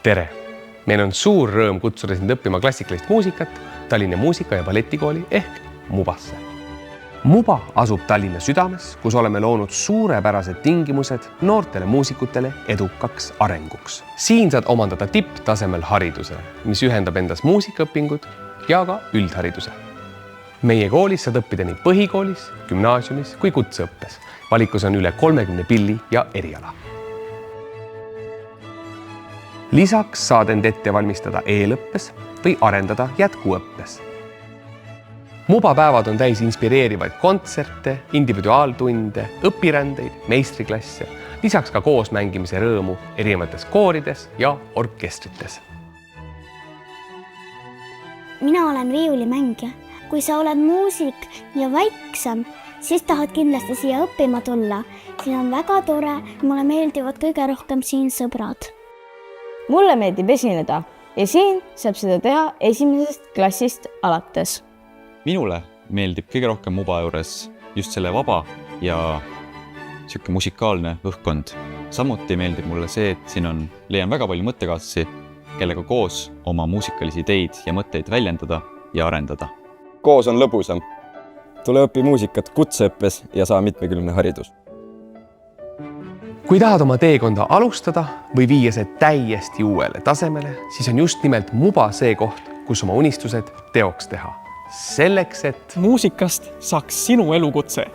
Tere! Meil on suur rõõm kutsuda sind õppima klassikalist muusikat Tallinna Muusika- ja Balletikooli ehk MUBAsse. MUBA asub Tallinna südames, kus oleme loonud suurepärased tingimused noortele muusikutele edukaks arenguks. Siin saad omandada tipptasemel hariduse, mis ühendab endas muusikaõpingud ja ka üldhariduse. Meie koolis saad õppida nii põhikoolis, gümnaasiumis kui kutseõppes. Valikus on üle 30 pilli ja eriala. Lisaks saad end ette valmistada eelõppes või arendada jätkuõppes. MUBA päevad on täis inspireerivaid kontserte, individuaaltunde, õpirändeid, meistriklasse, lisaks ka koos mängimise rõõmu erinevates koorides ja orkestrites. Mina olen viiulimängija. Kui sa oled muusik ja vaiksam, siis tahad kindlasti siia õppima tulla. Siin on väga tore, mulle meeldivad kõige rohkem siin sõbrad. Mulle meeldib esineda ja siin saab seda teha esimesest klassist alates. Minule meeldib kõige rohkem MUBA juures just selle vaba ja siuke musikaalne õhkkond. Samuti meeldib mulle see, et siin leian väga palju mõttekaaslasi, kellega koos oma muusikalisi ideid ja mõtteid väljendada ja arendada. Koos on lõbusam. Tule õpi muusikat kutseõppes ja saa mitmekülgne haridus. Kui tahad oma teekonda alustada või viia see täiesti uuele tasemele, siis on just nimelt MUBA see koht, kus oma unistused teoks teha. Selleks, et muusikast saaks sinu elukutse.